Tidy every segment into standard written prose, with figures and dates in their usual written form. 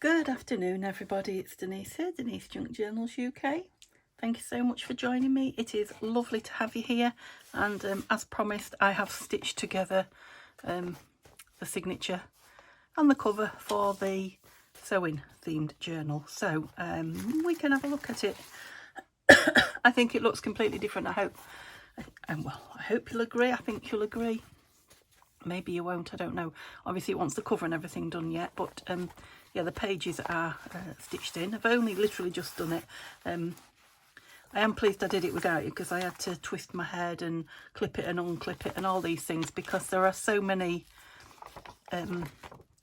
Good afternoon everybody, it's Denise here, Denise Junk Journals UK. Thank you so much for joining me. It is lovely to have you here, and as promised I have stitched together the signature and the cover for the sewing themed journal. So we can have a look at it. I think it looks completely different. I hope you'll agree. I think you'll agree. Maybe you won't, I don't know. Obviously it wants the cover and everything done yet, but yeah, the pages are stitched in. I've only literally just done it. I am pleased I did it without you, because I had to twist my head and clip it and unclip it and all these things, because there are so many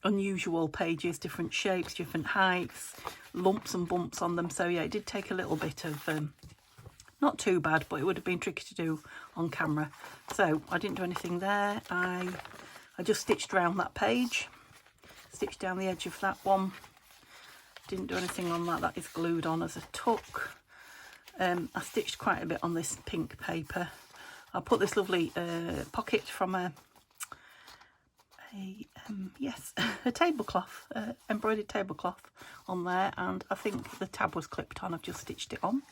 unusual pages, different shapes, different heights, lumps and bumps on them. So yeah, it did take a little bit of not too bad, but it would have been tricky to do on camera. So I didn't do anything there. I just stitched around that page, stitched down the edge of that one. Didn't do anything on that. That is glued on as a tuck. I stitched quite a bit on this pink paper. I put this lovely pocket from a tablecloth, embroidered tablecloth on there, and I think the tab was clipped on. I've just stitched it on.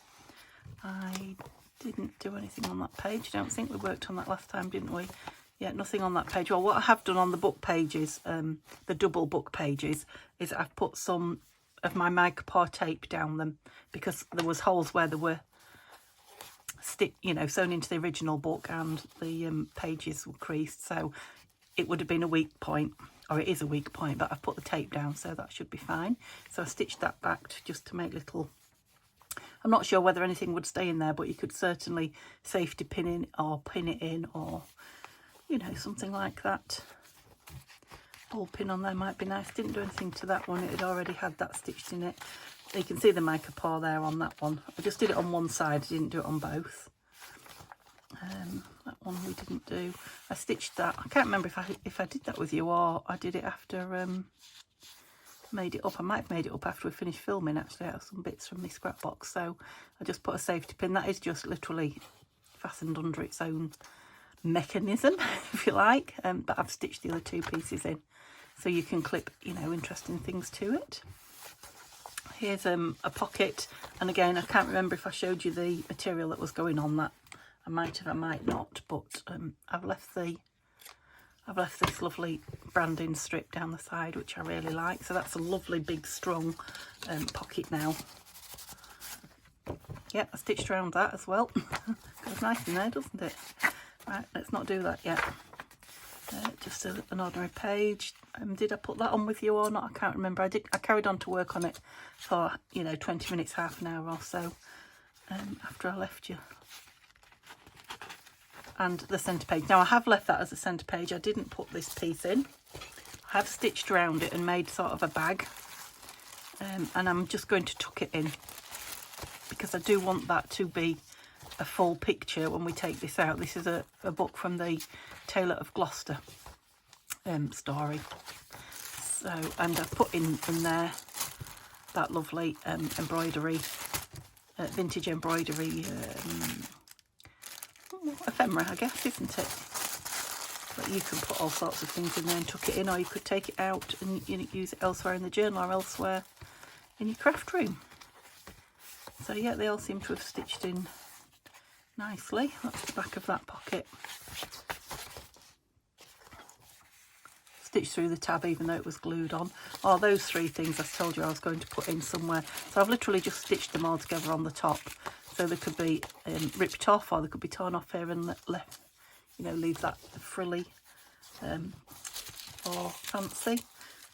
I didn't do anything on that page. I don't think we worked on that last time, didn't we? Yeah, nothing on that page. Well, what I have done on the book pages, the double book pages, is I've put some of my micropore tape down them, because there was holes where there were sewn into the original book, and the pages were creased, so it would have been a weak point, or it is a weak point, but I've put the tape down, so that should be fine. So I stitched that back just to make little. I'm not sure whether anything would stay in there, but you could certainly safety pin in or pin it in, or something like that. Ball pin on there might be nice. Didn't do anything to that one. It had already had that stitched in it. You can see the micropore there on that one. I just did it on one side. I didn't do it on both. That one we didn't do. I stitched that. I can't remember if I did that with you, or I did it after made it up. I might have made it up after we finished filming, actually, out of some bits from the scrap box. So I just put a safety pin. That is just literally fastened under its own mechanism, if you like, but I've stitched the other two pieces in, so you can clip interesting things to it. Here's a pocket, and again, I can't remember if I showed you the material that was going on that. I might have, I might not, but I've left this lovely branding strip down the side, which I really like. So that's a lovely big strong pocket now. Yeah, I stitched around that as well. Goes nice in there, doesn't it? Right, let's not do that yet. Just an ordinary page. Did I put that on with you or not? I can't remember. I carried on to work on it for 20 minutes, half an hour or so after I left you. And the centre page. Now I have left that as a centre page. I didn't put this piece in. I have stitched around it and made sort of a bag, and I'm just going to tuck it in, because I do want that to be a full picture when we take this out. This is a book from the Tailor of Gloucester story. So, and I've put in there that lovely embroidery, vintage embroidery ephemera, I guess, isn't it? But you can put all sorts of things in there and tuck it in, or you could take it out and use it elsewhere in the journal or elsewhere in your craft room. So yeah, they all seem to have stitched in nicely. That's the back of that pocket. Stitched through the tab even though it was glued on. Oh, those three things I told you I was going to put in somewhere. So I've literally just stitched them all together on the top. So they could be ripped off, or they could be torn off here and left, leave that frilly or fancy,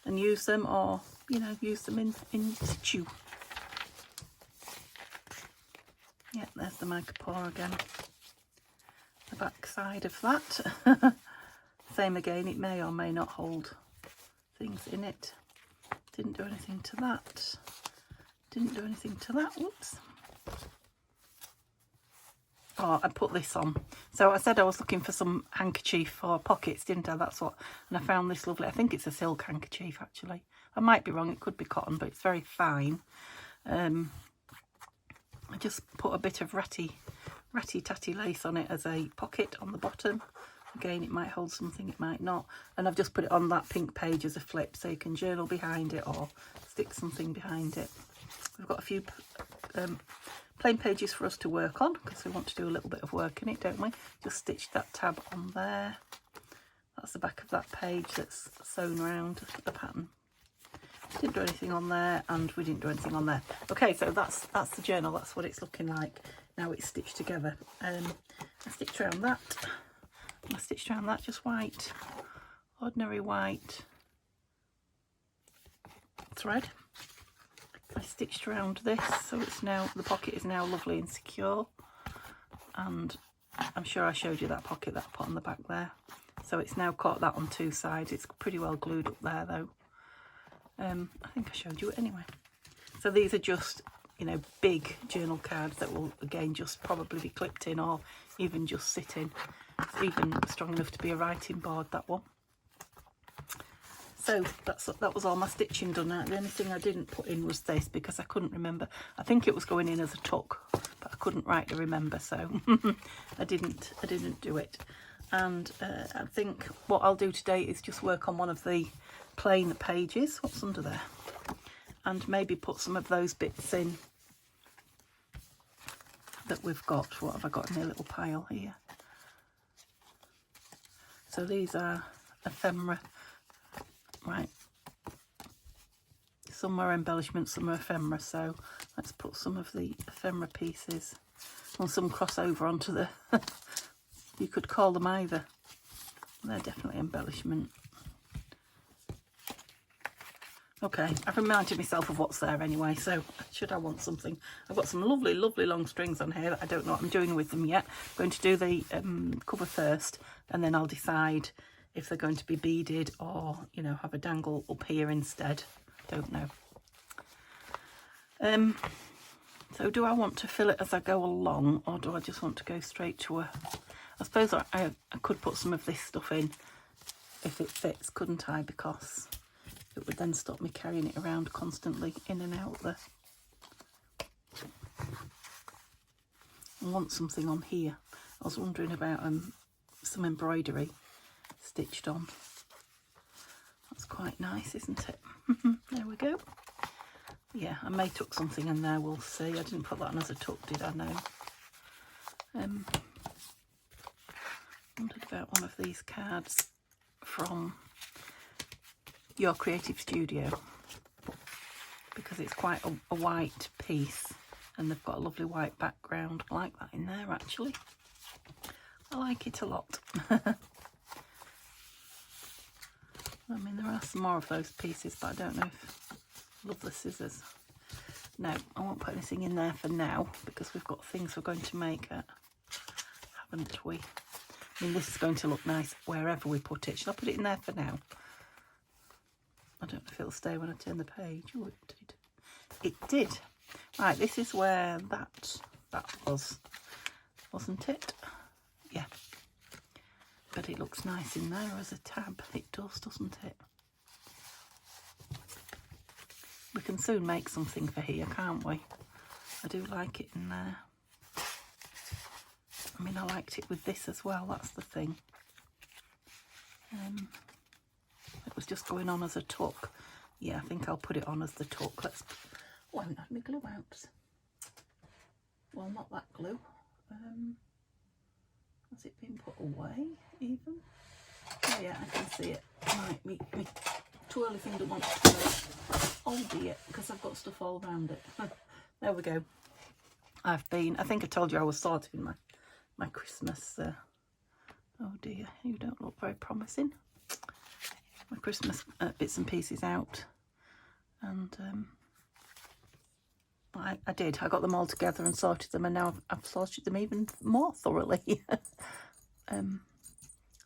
and use them, or use them in situ. Yeah, there's the micropore again. The back side of that. Same again, it may or may not hold things in it. Didn't do anything to that. Didn't do anything to that. Whoops. Oh, I put this on. So I said I was looking for some handkerchief or pockets, didn't I? That's what. And I found this lovely, I think it's a silk handkerchief actually. I might be wrong, it could be cotton, but it's very fine. I just put a bit of ratty tatty lace on it as a pocket on the bottom. Again, it might hold something, it might not. And I've just put it on that pink page as a flip, so you can journal behind it or stick something behind it. We've got a few plain pages for us to work on, because we want to do a little bit of work in it, don't we? Just stitch that tab on there. That's the back of that page that's sewn around the pattern. Didn't do anything on there, and we didn't do anything on there. Okay, so that's the journal. That's what it's looking like now it's stitched together. I stitched around that. I stitched around that just white, ordinary white thread. I stitched around this, so it's now, the pocket is now lovely and secure. And I'm sure I showed you that pocket that I put on the back there. So it's now caught that on two sides. It's pretty well glued up there though. I think I showed you it anyway. So these are just, you know, big journal cards that will again just probably be clipped in, or even just sitting. It's even strong enough to be a writing board, that one. So that was all my stitching done. The only thing I didn't put in was this, because I couldn't remember. I think it was going in as a tuck, but I couldn't rightly remember, so I didn't do it. And I think what I'll do today is just work on one of the plain pages. What's under there? And maybe put some of those bits in that we've got. What have I got in a little pile here? So these are ephemera. Right. Some are embellishments, some are ephemera. So let's put some of the ephemera pieces and some crossover onto the... you could call them either. They're definitely embellishment. Okay, I've reminded myself of what's there anyway, so should I want something. I've got some lovely, lovely long strings on here that I don't know what I'm doing with them yet. I'm going to do the cover first, and then I'll decide if they're going to be beaded or, you know, have a dangle up here instead. Don't know. So do I want to fill it as I go along, or do I just want to go straight to a... I suppose I could put some of this stuff in if it fits, couldn't I? Because it would then stop me carrying it around constantly in and out there. I want something on here. I was wondering about some embroidery stitched on. That's quite nice, isn't it? There we go. Yeah, I may tuck something in there, we'll see. I didn't put that on as a tuck, did I? No. Wondered about one of these cards from Your Creative Studio, because it's quite a white piece and they've got a lovely white background. I like that in there actually. I like it a lot. I mean, there are some more of those pieces, but I don't know if... Love the scissors. No, I won't put anything in there for now, because we've got things we're going to make, haven't we? I mean, this is going to look nice wherever we put it. Shall I put it in there for now? I don't know if it'll stay when I turn the page. Oh, it did. It did. Right, this is where that was, wasn't it? Yeah. But it looks nice in there as a tab. It does, doesn't it? We can soon make something for here, can't we? I do like it in there. I mean, I liked it with this as well, that's the thing. It was just going on as a tuck. Yeah, I think I'll put it on as the tuck. Let's... Oh, I haven't had my glue out. Well, not that glue. Has it been put away, even? Oh, yeah, I can see it. Right, me twirly finger wants to twirl. Oh dear, because I've got stuff all around it. There we go. I think I told you I was sorting my Christmas. Oh dear, you don't look very promising. My Christmas bits and pieces out, and I did. I got them all together and sorted them, and now I've sorted them even more thoroughly. I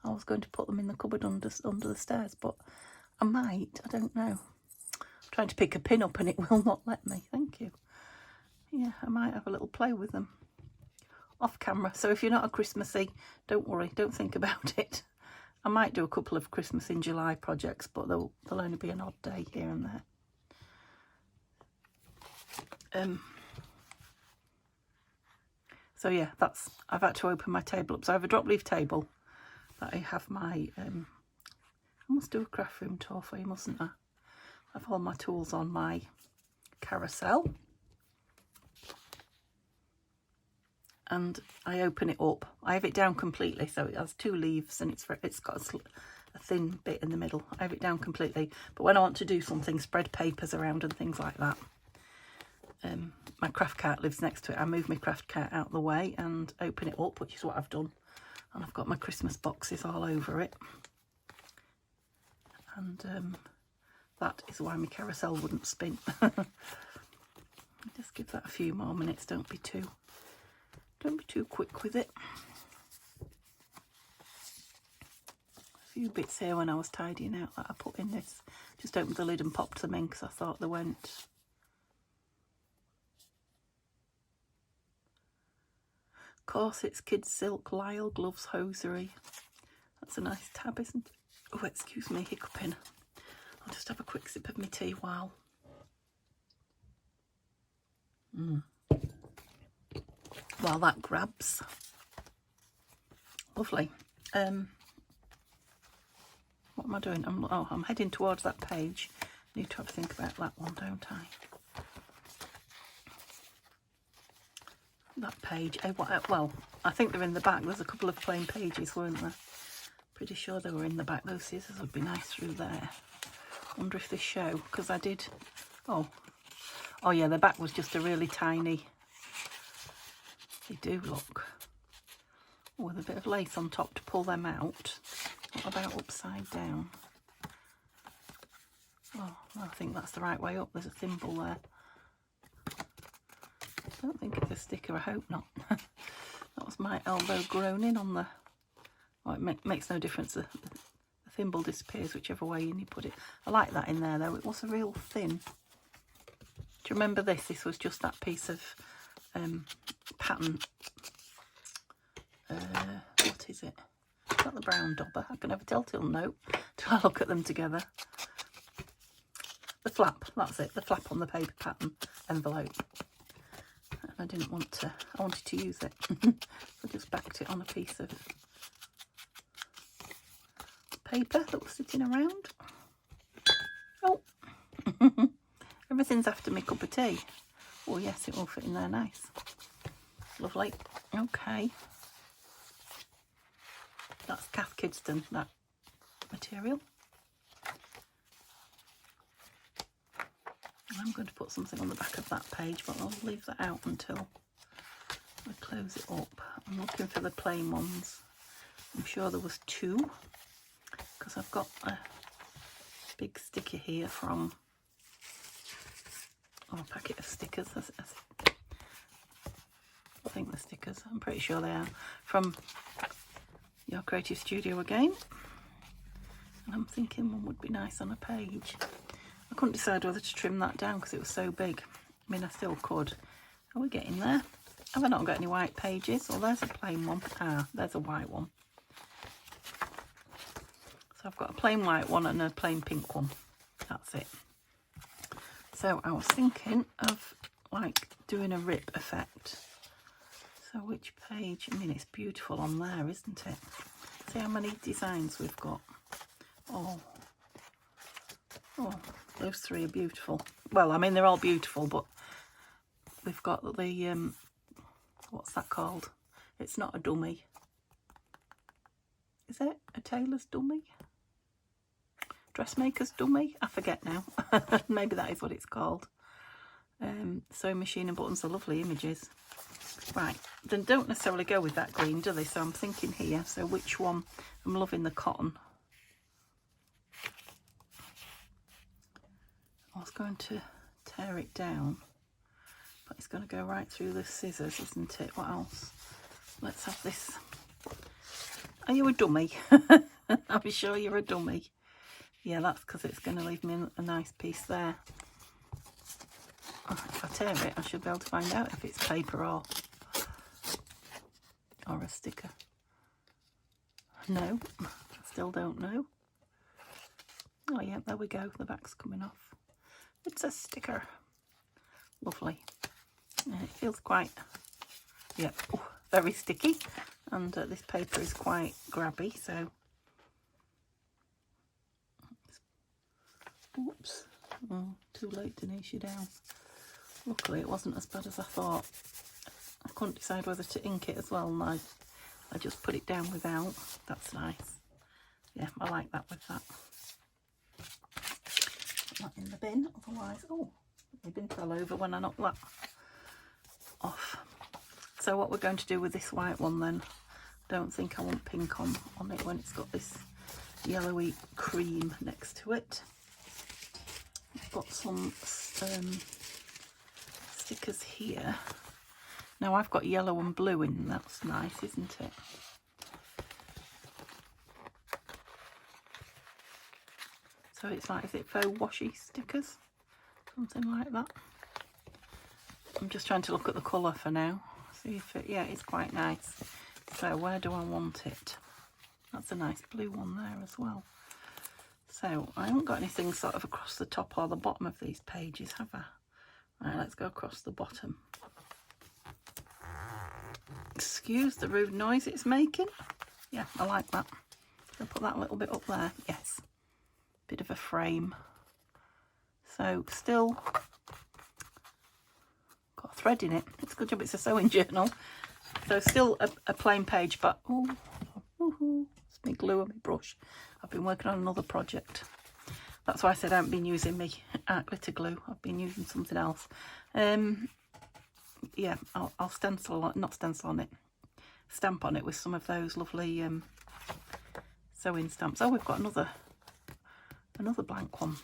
was going to put them in the cupboard under the stairs, but I might. I don't know. I'm trying to pick a pin up and it will not let me. Thank you. Yeah, I might have a little play with them off camera. So if you're not a Christmassy, don't worry. Don't think about it. I might do a couple of Christmas in July projects, but they'll only be an odd day here and there. So yeah, I've had to open my table up. So I have a drop leaf table, that I have my, I must do a craft room tour for you, mustn't I? I have all my tools on my carousel. And I open it up. I have it down completely, so it has 2 leaves and it's got a thin bit in the middle. I have it down completely. But when I want to do something, spread papers around and things like that, my craft cart lives next to it. I move my craft cart out of the way and open it up, which is what I've done. And I've got my Christmas boxes all over it. And that is why my carousel wouldn't spin. Just give that a few more minutes. Don't be too quick with it. A few bits here when I was tidying out that I put in this. Just opened the lid and popped them in because I thought they went. Corsets, kids silk, lisle, gloves, hosiery. That's a nice tab, isn't it? Oh, excuse me, hiccuping. I'll just have a quick sip of my tea while. While that grabs. Lovely. What am I doing? I'm heading towards that page. Need to have a think about that one, don't I? That page. Well, I think they're in the back. There's a couple of plain pages, weren't there? Pretty sure they were in the back. Those scissors would be nice through there. Wonder if they show, because I did. Oh yeah, the back was just a really tiny. They do look. With a bit of lace on top to pull them out. What about upside down? Oh, I think that's the right way up. There's a thimble there. I don't think it's a sticker. I hope not. That was my elbow groaning on the. Oh, it makes no difference. The thimble disappears whichever way you put it. I like that in there though. It was a real thin. Do you remember this? This was just that piece of pattern. What is it? Is that the brown dobber? I can never tell till I look at them together. The flap, that's it. The flap on the paper pattern envelope. And I didn't want to. I wanted to use it. So I just backed it on a piece of paper that was sitting around. Oh, everything's after my cup of tea. Oh yes, it will fit in there nice. Lovely. Okay. That's Cath Kidston, that material. I'm going to put something on the back of that page, but I'll leave that out until I close it up. I'm looking for the plain ones. I'm sure there was 2, because I've got a big sticker here from a packet of stickers. I think the stickers, I'm pretty sure they are, from Your Creative Studio again. And I'm thinking one would be nice on a page. I couldn't decide whether to trim that down because it was so big. I mean, I still could. Are we getting there? Have I not got any white pages? Oh, there's a plain one. Ah, there's a white one. So I've got a plain white one and a plain pink one. That's it. So I was thinking of like doing a rip effect. So which page? I mean, it's beautiful on there, isn't it? See how many designs we've got. Oh, those 3 are beautiful. Well, I mean, they're all beautiful, but we've got the, what's that called? It's not a dummy. Is it a tailor's dummy? Dressmaker's dummy? I forget now. Maybe that is what it's called. Sewing machine and buttons are lovely images. Right, then don't necessarily go with that green, do they? So I'm thinking here, so which one? I'm loving the cotton. I was going to tear it down, but it's going to go right through the scissors, isn't it? What else? Let's have this. Are you a dummy? Are you sure you're a dummy? Yeah, that's because it's going to leave me a nice piece there. If I tear it, I should be able to find out if it's paper or a sticker. No, I still don't know. Oh yeah, there we go. The back's coming off. It's a sticker. Lovely. It feels quite, yeah, very sticky, and this paper is quite grabby, so oops, oh, too late, Denise, you're down. Luckily it wasn't as bad as I thought. I couldn't decide whether to ink it as well, and I just put it down without. That's nice. Yeah, I like that with that. Put that in the bin, otherwise, oh, my bin fell over when I knocked that off. So what we're going to do with this white one then, don't think I want pink on it when it's got this yellowy cream next to it. I've got some stickers here. Now I've got yellow and blue in, that's nice, isn't it? So it's like, is it faux washi stickers? Something like that. I'm just trying to look at the colour for now. See if it, yeah, it's quite nice. So where do I want it? That's a nice blue one there as well. So I haven't got anything sort of across the top or the bottom of these pages, have I? Right, let's go across the bottom. Excuse the rude noise it's making. Yeah, I like that. I'll put that a little bit up there. Yes. Bit of a frame. So still got a thread in it. It's a good job it's a sewing journal. So still a plain page, but it's my glue and my brush. I've been working on another project. That's why I said I haven't been using my glitter glue. I've been using something else. Yeah, I'll stencil on, not stencil on it, stamp on it with some of those lovely sewing stamps. Oh, we've got another blank one.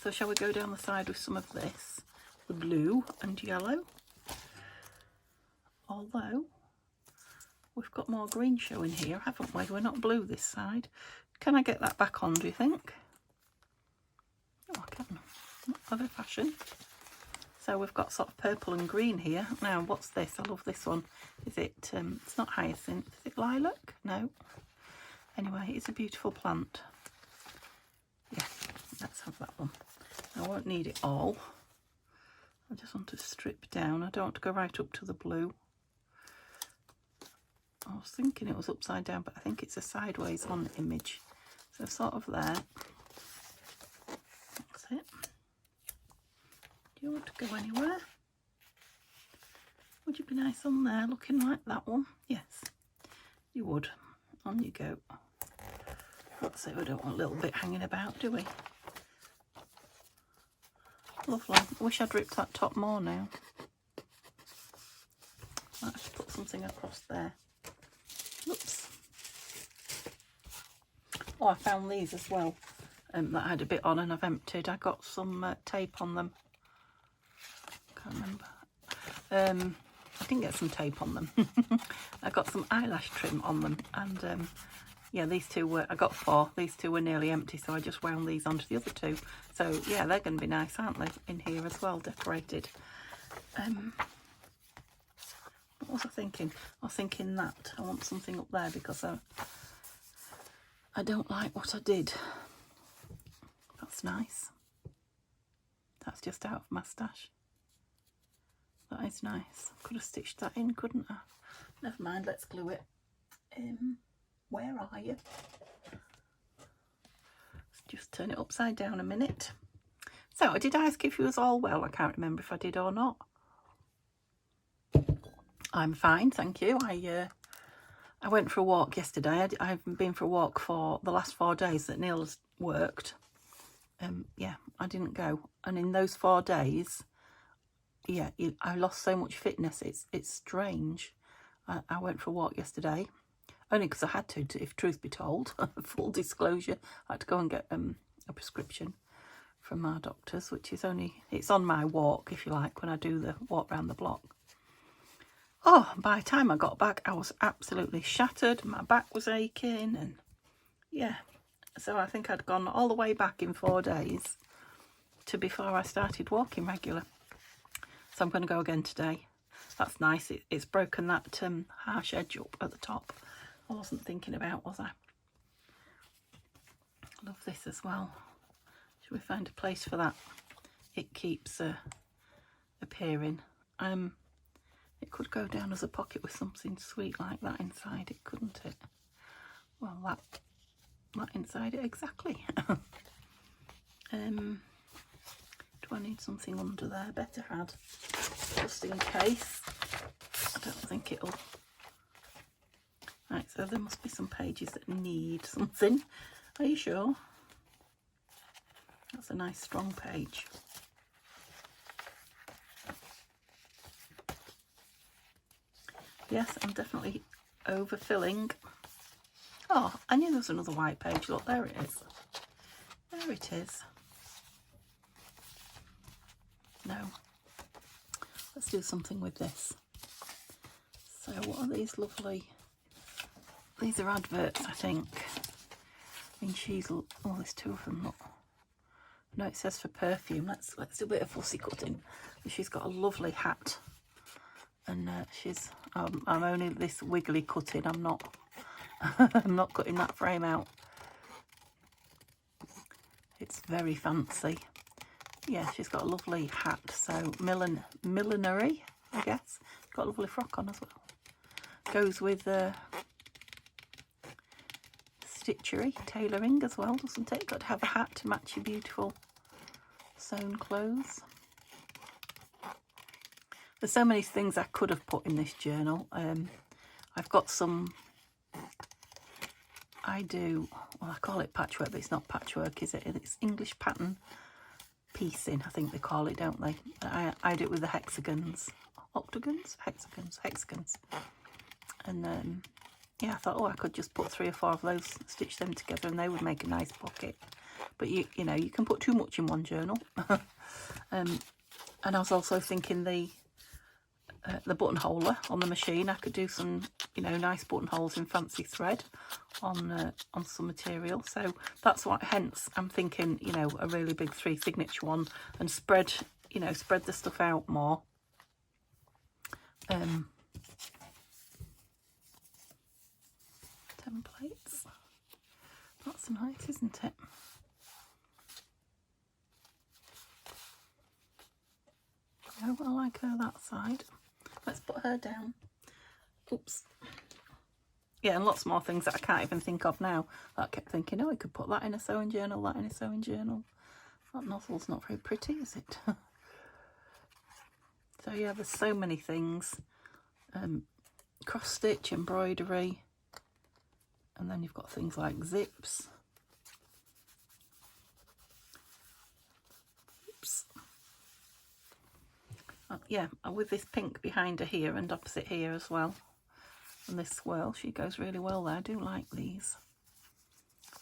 So shall we go down the side with some of this, the blue and yellow? Although we've got more green showing here, haven't we? We're not blue this side. Can I get that back on, do you think? Oh, I can. Other fashion. So we've got sort of purple and green here. Now, what's this? I love this one. Is it, it's not hyacinth. Is it lilac? No. Anyway, it's a beautiful plant. Yeah, let's have that one. I won't need it all. I just want to strip down. I don't want to go right up to the blue. I was thinking it was upside down, but I think it's a sideways on image. So sort of there. That's it. Do you want to go anywhere? Would you be nice on there, looking like that one? Yes, you would. On you go. That's it, we don't want a little bit hanging about, do we? Lovely. I wish I'd ripped that top more now. Might have to put something across there. Oops. Oh, I found these as well that I had a bit on and I've emptied. I got some tape on them. Can't remember. I didn't get some tape on them. I got some eyelash trim on them, and yeah, these two were, I got 4. These 2 were nearly empty, so I just wound these onto the other 2. So yeah, they're going to be nice, aren't they, in here as well, decorated. What was I thinking? I was thinking that I want something up there because I don't like what I did. That's nice. That's just out of my stash. That is nice. Could have stitched that in, couldn't I? Never mind, let's glue it. Where are you? Let's just turn it upside down a minute. So, did I ask if you was all well? I can't remember if I did or not. I'm fine, thank you. I went for a walk yesterday. I've been for a walk for the last 4 days that Neil has worked. Yeah, I didn't go. And in those 4 days, yeah, I lost so much fitness. It's strange. I went for a walk yesterday, only because I had to, if truth be told. Full disclosure, I had to go and get a prescription from our doctors, which is it's on my walk, if you like, when I do the walk round the block. Oh, by the time I got back, I was absolutely shattered. My back was aching, and yeah. So I think I'd gone all the way back in 4 days to before I started walking regular. So I'm going to go again today. That's nice. It's broken that harsh edge up at the top. I wasn't thinking about, was I? Love this as well. Should we find a place for that? It keeps appearing. It could go down as a pocket with something sweet like that inside it, couldn't it? Well, that inside it exactly. Do I need something under there? Better had, just in case. I don't think it'll. Right, so there must be some pages that need something. Are you sure? That's a nice strong page. Yes, I'm definitely overfilling. Oh, I knew there was another white page. Look, there it is. There it is. No. Let's do something with this. So what are these lovely... These are adverts, I think. I mean, she's... Oh, there's two of them. Look. No, it says for perfume. Let's do a bit of fussy cutting. She's got a lovely hat. And she's... I'm only this wiggly cutting. I'm not... I'm not cutting that frame out. It's very fancy. Yeah, she's got a lovely hat. So millinery, I guess. Got a lovely frock on as well. Goes with stitchery, tailoring as well, doesn't it? Got to have a hat to match your beautiful sewn clothes. There's so many things I could have put in this journal. I've got some... I call it patchwork, but it's not patchwork, is it? It's English pattern piecing, I think they call it, don't they? I do it with the hexagons. Octagons? Hexagons. And yeah, I thought, oh, I could just put 3 or 4 of those, stitch them together, and they would make a nice pocket. But you know, you can put too much in one journal. And I was also thinking the buttonholer on the machine. I could do some, you know, nice buttonholes in fancy thread on some material. So that's what, hence I'm thinking, you know, a really big 3 signature one, and spread, you know, spread the stuff out more. Templates. That's nice, isn't it? Oh, I like her that side. Let's put her down. Oops. Yeah, and lots more things that I can't even think of now. That I kept thinking, oh, I could put that in a sewing journal, that in a sewing journal. That nozzle's not very pretty, is it? So yeah, there's so many things. Cross stitch, embroidery, and then you've got things like zips. Oops. Yeah, with this pink behind her here and opposite here as well. And this swirl, she goes really well there. I do like these.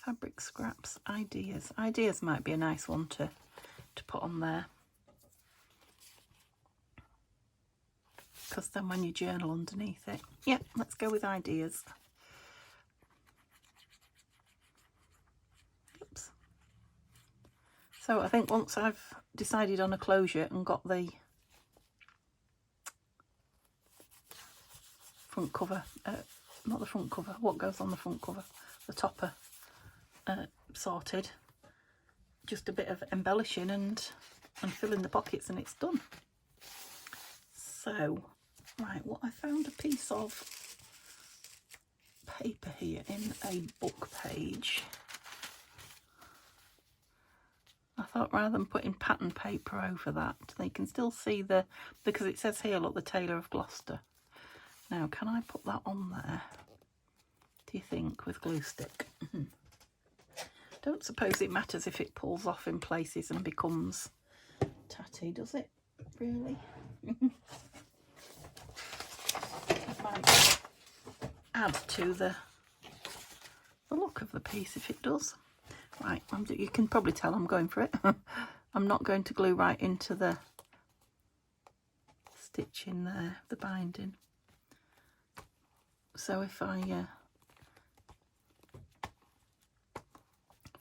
Fabric scraps, ideas. Ideas might be a nice one to put on there. Because then when you journal underneath it. Yeah, let's go with ideas. Oops. So I think once I've decided on a closure and got the front cover, not the front cover, what goes on the front cover, the topper sorted, just a bit of embellishing and filling the pockets and it's done. So, right, what I found a piece of paper here in a book page. I thought rather than putting pattern paper over that, they can still see the, because it says here, look, the Tailor of Gloucester. Now, can I put that on there, do you think, with glue stick? Don't suppose it matters if it pulls off in places and becomes tatty, does it? Really? It might add to the look of the piece if it does. Right, you can probably tell I'm going for it. I'm not going to glue right into the stitch in there, the binding. So if I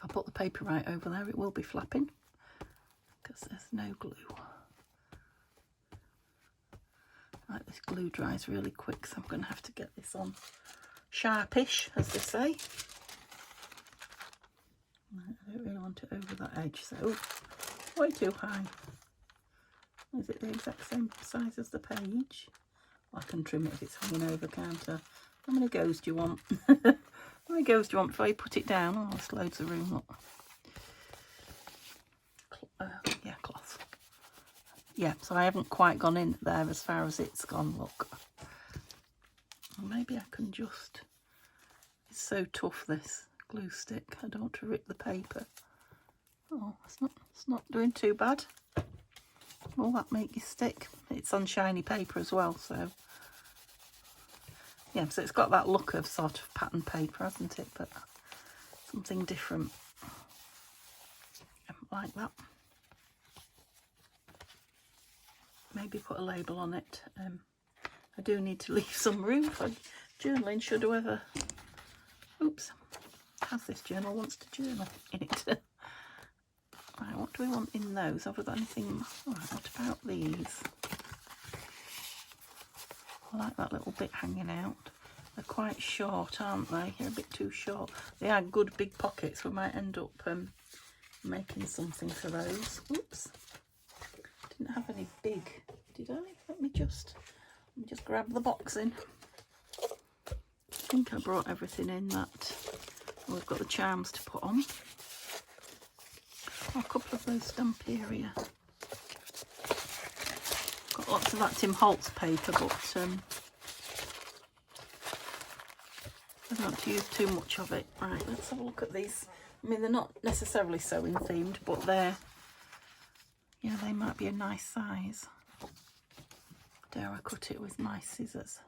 put the paper right over there, it will be flapping because there's no glue. Right, this glue dries really quick, so I'm going to have to get this on sharpish, as they say. I don't really want it over that edge, so way too high. Is it the exact same size as the page? I can trim it if it's hanging over, can't I? How many goes do you want? How many goes do you want before you put it down? Oh, there's loads of room, look. Yeah, cloth. Yeah, so I haven't quite gone in there as far as it's gone, look. Maybe I can just... It's so tough, this glue stick. I don't want to rip the paper. Oh, it's not doing too bad. Will that make you stick? It's on shiny paper as well, so... Yeah, so it's got that look of sort of pattern paper, hasn't it? But something different. Like that. Maybe put a label on it. I do need to leave some room for journaling, should whoever... Oops. Has this journal wants to journal in it. Right, what do we want in those? Have we got anything? Right, what about these? I like that little bit hanging out. They're quite short, aren't they? They're a bit too short. They are good big pockets. We might end up making something for those. Oops. Didn't have any big, did I? Let me just grab the box in. I think I brought everything in that we've got the charms to put on. Oh, a couple of those Stamperia. Got lots of that Tim Holtz paper, but I don't want to use too much of it. Right, let's have a look at these. I mean, they're not necessarily sewing themed, but they're, yeah, they might be a nice size. Dare I cut it with my scissors?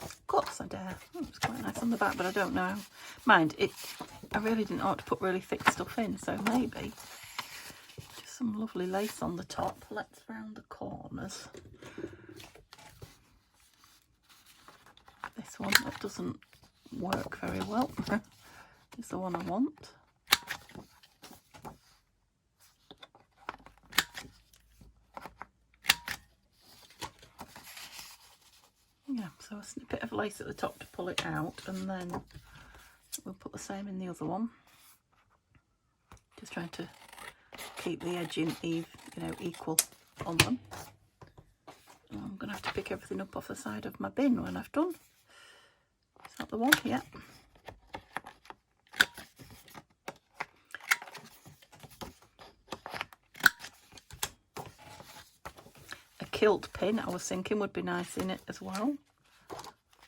Of course I dare. Oh, it's quite nice on the back, but I don't know. Mind, I really didn't want to put really thick stuff in, so maybe just some lovely lace on the top. Let's round the corners. This one that doesn't work very well is the one I want. Yeah, so a snippet of lace at the top to pull it out, and then we'll put the same in the other one. Just trying to keep the edging equal on them. And I'm going to have to pick everything up off the side of my bin when I've done. Is that the one? Yeah. A kilt pin, I was thinking, would be nice in it as well.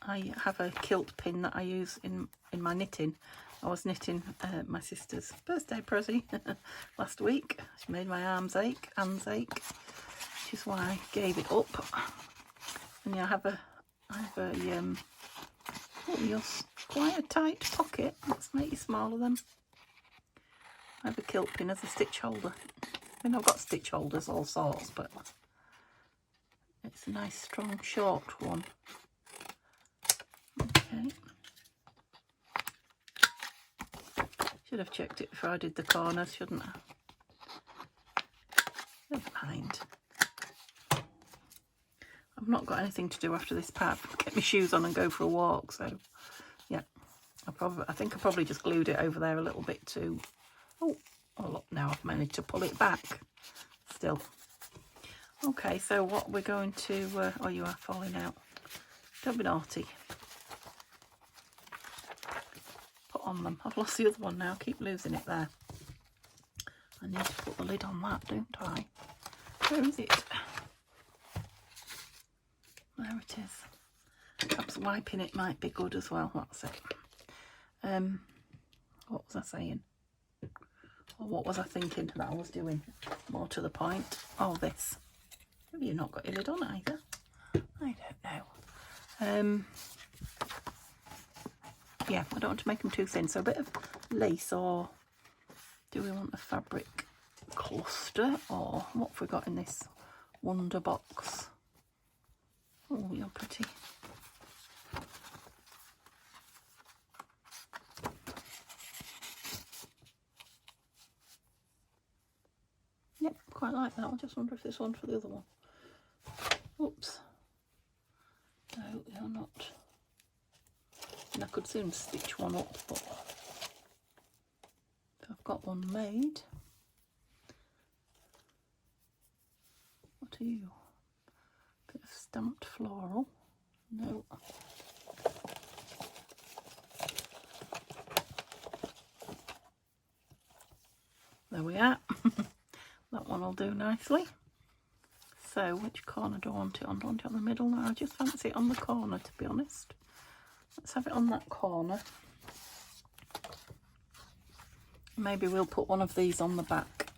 I have a kilt pin that I use in my knitting. I was knitting my sister's birthday present last week. She made my hands ache, which is why I gave it up. And yeah, I have a quite a tight pocket. Let's make it smaller then. I have a kilt pin as a stitch holder. I mean, I've got stitch holders all sorts, but it's a nice strong short one. Okay. Should have checked it before I did the corners, shouldn't I? Never mind. I've not got anything to do after this part. Get my shoes on and go for a walk. So, yeah, I think I probably just glued it over there a little bit too. Oh look, now I've managed to pull it back. Still. Okay, so what we're going to... oh, you are falling out. Don't be naughty. Put on them. I've lost the other one now. I keep losing it there. I need to put the lid on that, don't I? Where is it? There it is. Perhaps wiping it might be good as well. That's it. What was I saying? Or what was I thinking that I was doing? More to the point. Oh, this. Have you not got your lid on either? I don't know. Yeah, I don't want to make them too thin. So a bit of lace, or do we want a fabric cluster, or what have we got in this wonder box? Oh, you're pretty. Yep, quite like that. I just wonder if this one's for the other one. Oops. No, you're not. And I could soon stitch one up, but I've got one made. What are you? Bit of stamped floral. No. There we are. That one will do nicely. So which corner do I want it on? Do I want it on the middle? No, I just fancy it on the corner, to be honest. Let's have it on that corner. Maybe we'll put one of these on the back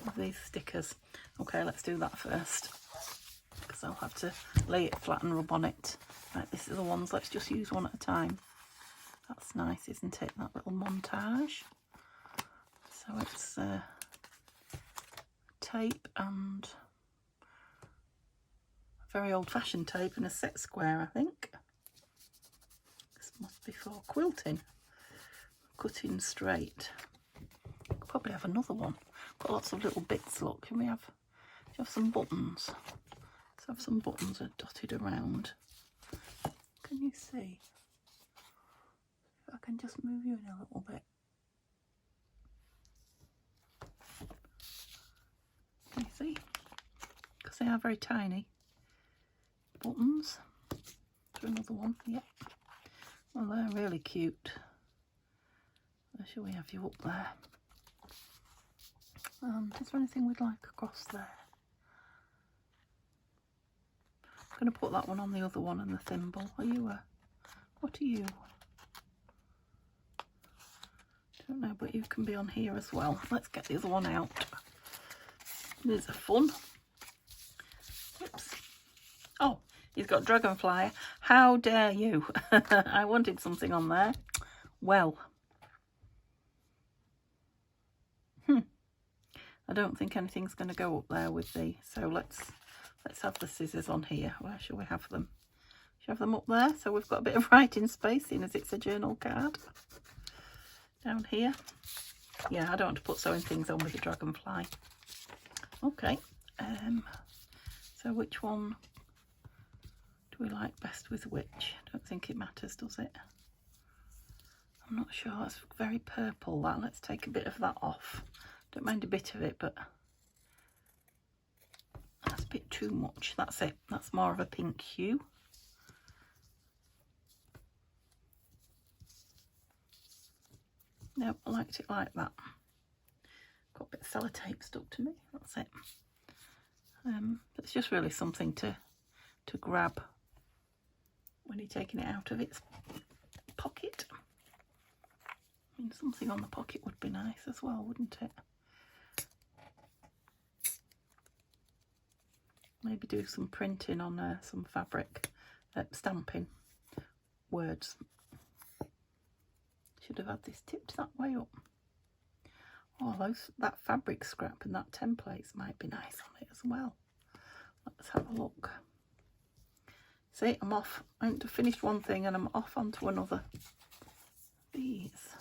of these stickers. Okay, let's do that first, because I'll have to lay it flat and rub on it. Right, this is the ones. Let's just use one at a time. That's nice, isn't it? That little montage. So it's tape and very old-fashioned tape and a set square, I think. This must be for quilting. Cutting straight. Could probably have another one. Got lots of little bits. Look, can we have some buttons? Let's have some buttons dotted around. Can you see? If I can just move you in a little bit. Can you see? Because they are very tiny. Buttons. Do another one. Yep. Well, they're really cute. Shall we have you up there? Is there anything we'd like across there? I'm going to put that one on the other one and the thimble. Are you what are you? Don't know, but you can be on here as well. Let's get the other one out. These are fun. Oops. Oh, he's got dragonfly. How dare you? I wanted something on there. Well. I don't think anything's going to go up there with the, so let's have the scissors on here. Where shall we have them? Shall we have them up there? So we've got a bit of writing space, seeing as it's a journal card. Down here. Yeah, I don't want to put sewing things on with the dragonfly. Okay. So which one do we like best with which? I don't think it matters, does it? I'm not sure. It's very purple, that. Let's take a bit of that off. Don't mind a bit of it, but that's a bit too much. That's it. That's more of a pink hue. No, I liked it like that. Got a bit of sellotape stuck to me. That's it. It's just really something to grab when you're taking it out of its pocket. I mean, something on the pocket would be nice as well, wouldn't it? Maybe do some printing on some fabric, stamping words. Should have had this tipped that way up. Oh, that fabric scrap and that templates might be nice on it as well. Let's have a look. See, I'm off. I haven't finished one thing and I'm off onto another. These.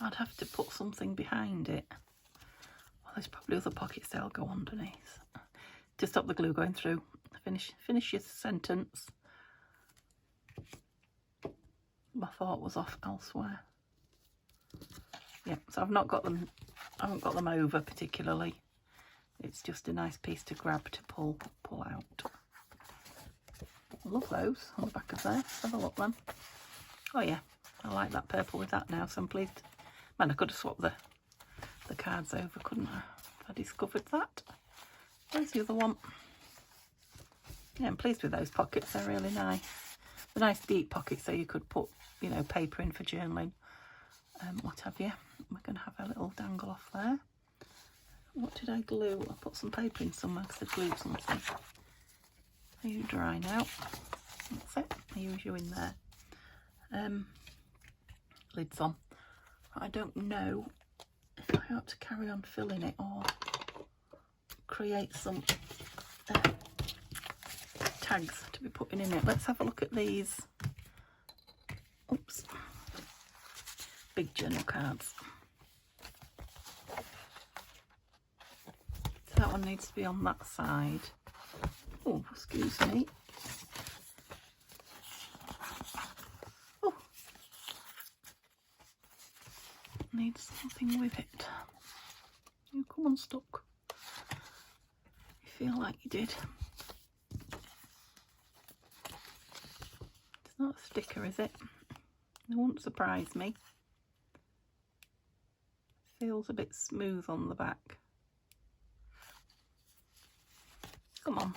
I'd have to put something behind it. Well, there's probably other pockets they'll go underneath. To stop the glue going through. Finish your sentence. My thought was off elsewhere. Yeah, so I've not got them. I haven't got them over particularly. It's just a nice piece to grab to pull out. I love those on the back of there. Let's have a look then. Oh yeah, I like that purple with that now, so I'm pleased. Man, I could have swapped the cards over, couldn't I? If I discovered that. Where's the other one? Yeah, I'm pleased with those pockets. They're really nice. They're nice deep pockets, so you could put, you know, paper in for journaling, what have you. We're going to have a little dangle off there. What did I glue? I put some paper in somewhere because I glued something. Are you dry now? That's it. I use you in there. Lids on. I don't know if I ought to carry on filling it or create some tags to be putting in it. Let's have a look at these. Oops. Big journal cards. So that one needs to be on that side. Oh, excuse me. Oh. needs something with it. You come unstuck. You feel like you did. It's not a sticker, is it? It won't surprise me. Feels a bit smooth on the back. Come on.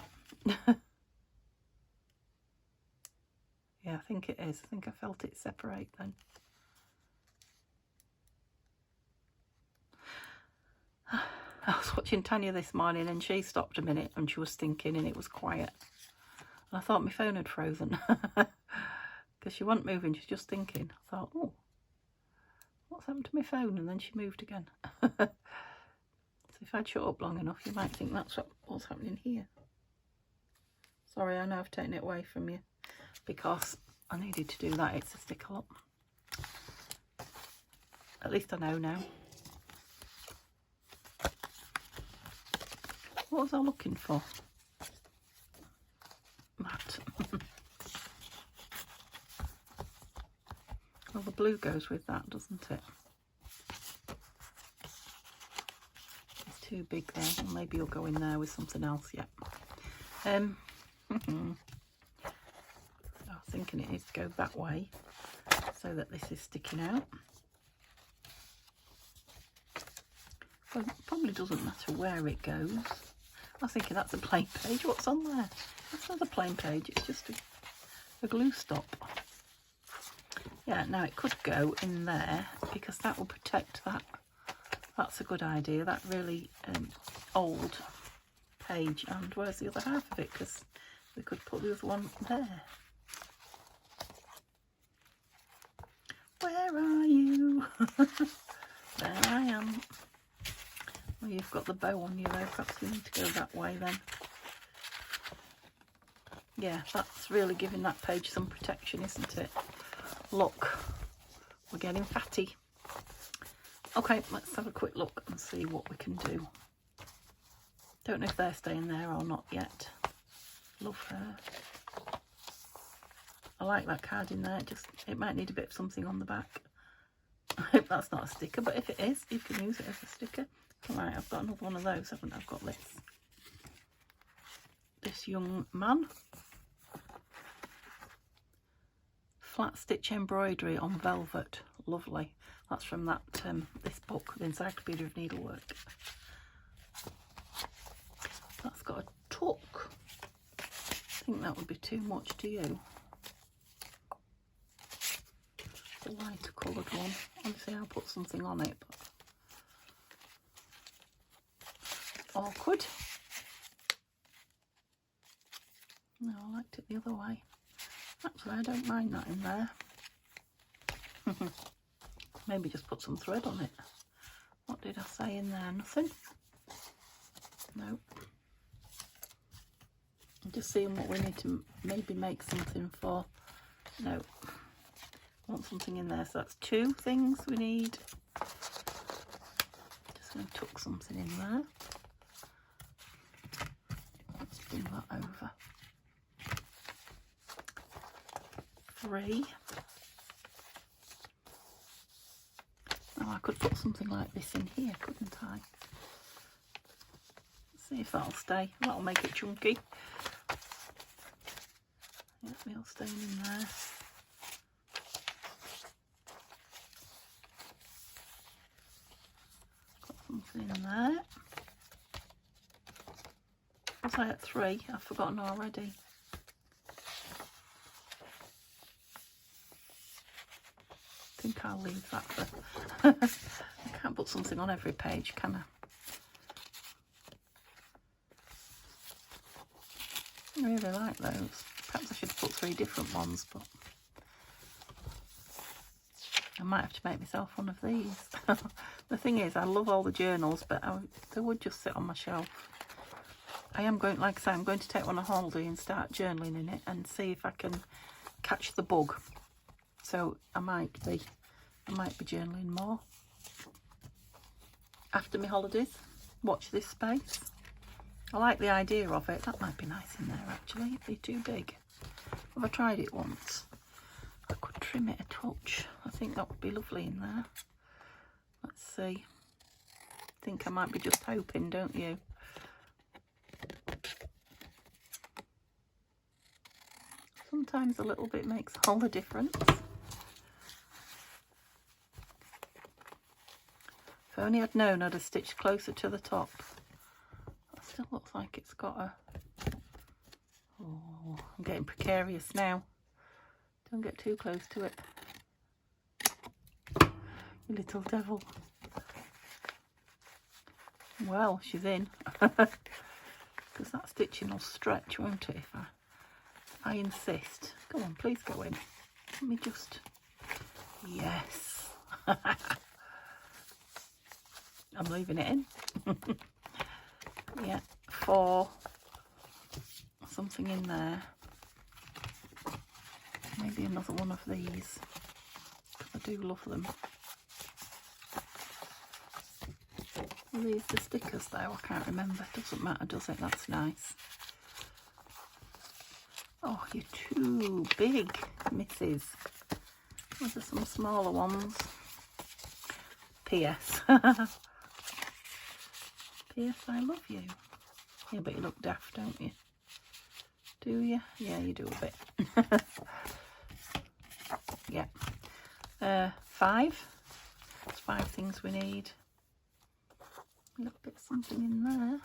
Yeah, I think it is. I think I felt it separate then. I was watching Tanya this morning and she stopped a minute and she was thinking and it was quiet. And I thought my phone had frozen because she wasn't moving, she was just thinking. I thought, oh, what's happened to my phone? And then she moved again. So if I'd shut up long enough, you might think that's what's happening here. Sorry, I know I've taken it away from you because I needed to do that. It's a sticker up. At least I know now. What was I looking for? Mat. Well, the blue goes with that, doesn't it? It's too big there. Well, maybe you'll go in there with something else. Yeah. I was thinking it needs to go that way so that this is sticking out. Well, it probably doesn't matter where it goes. I was thinking that's a plain page. What's on there? That's not a plain page. It's just a glue stop. Yeah, now it could go in there because that will protect that. That's a good idea. That really old page. And where's the other half of it? Because we could put the other one there. Where are you? There I am. Well, you've got the bow on you though, perhaps we need to go that way then. Yeah, that's really giving that page some protection, isn't it? Look, we're getting fatty. Okay, let's have a quick look and see what we can do. Don't know if they're staying there or not yet. Love her. I like that card in there, it might need a bit of something on the back. I hope that's not a sticker, but if it is, you can use it as a sticker. Right, I've got another one of those, haven't I? I've got this young man. Flat stitch embroidery on velvet. Lovely. That's from that this book, The Encyclopedia of Needlework. That's got a tuck. I think that would be too much to you. The lighter coloured one. Obviously I'll put something on it, but awkward. No, I liked it the other way. Actually, I don't mind that in there. Maybe just put some thread on it. What did I say in there? Nothing? Nope. I'm just seeing what we need to maybe make something for. No. I want something in there. So that's two things we need. Just going to tuck something in there. Let's bring that over. 3. Now I could put something like this in here, couldn't I? Let's see if that'll stay. That'll make it chunky. Yeah, it'll stay in there. Got something in there. Was I at 3? I've forgotten already. I think I'll leave that for... I can't put something on every page, can I? I really like those. Perhaps I should put 3 different ones, but I might have to make myself one of these. The thing is, I love all the journals, but they would just sit on my shelf. I am going, like I say, I'm going to take one on holiday and start journaling in it and see if I can catch the bug. So I might be journaling more after my holidays. Watch this space. I like the idea of it. That might be nice in there actually. It'd be too big. Have I tried it once? I could trim it a touch. I think that would be lovely in there. Let's see. I think I might be just hoping, don't you? Sometimes a little bit makes all the difference. If only I'd known I'd have stitched closer to the top. That still looks like it's got a... Oh, I'm getting precarious now. Don't get too close to it. You little devil. Well, she's in. Because that stitching will stretch, won't it, if I insist. Go on, please go in. Let me just... Yes. I'm leaving it in. Yeah, 4. Something in there. Maybe another one of these. I do love them. Are these the stickers though? I can't remember. Doesn't matter, does it? That's nice. Oh, you're too big, missus. Those are some smaller ones. P.S. P.S. I love you. Yeah, but you look daft, don't you? Do you? Yeah, you do a bit. Yeah. 5. That's 5 things we need. A little bit of something in there.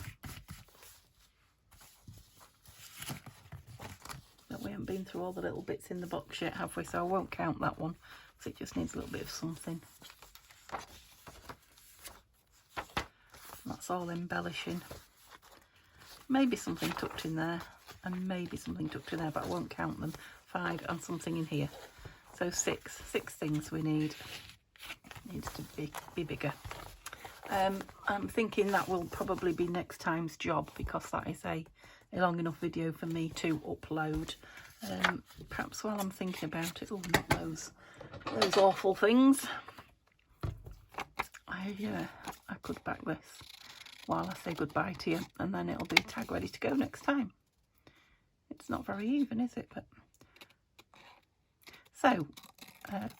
But we haven't been through all the little bits in the box yet, have we? So I won't count that one, because it just needs a little bit of something. That's all embellishing. Maybe something tucked in there, and maybe something tucked in there, but I won't count them. 5 and something in here. So 6 things we need. Needs to be bigger. I'm thinking that will probably be next time's job, because that is a long enough video for me to upload. Perhaps while I'm thinking about it, oh, not those awful things. I could back this while I say goodbye to you, and then it'll be tag ready to go next time. It's not very even, is it? But so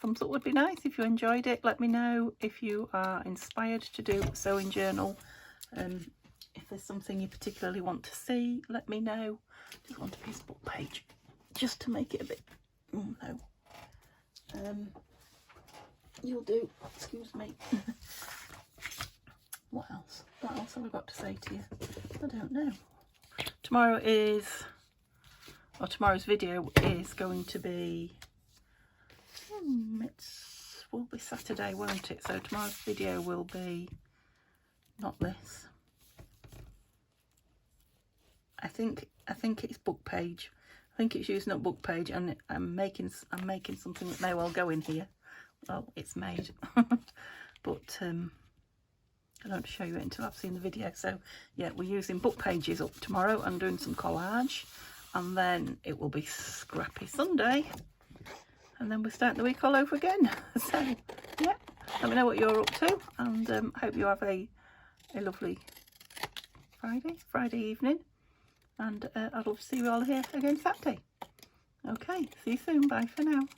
thumbs up would be nice if you enjoyed it. Let me know if you are inspired to do a sewing journal. If there's something you particularly want to see, let me know. Just want a piece of book page just to make it a bit... Oh no. You'll do. Excuse me. What else? What else have I got to say to you? I don't know. Tomorrow's video is going to be... will be Saturday, won't it? So tomorrow's video will be not this. I think it's book page. I think it's using up book page, and I'm making something that may well go in here. Well, it's made, but I don't show you it until I've seen the video. So yeah, we're using book pages up tomorrow and doing some collage, and then it will be Scrappy Sunday, and then we start the week all over again. So yeah, let me know what you're up to, and hope you have a lovely Friday evening, and I'd love to see you all here again Saturday. Okay, see you soon. Bye for now.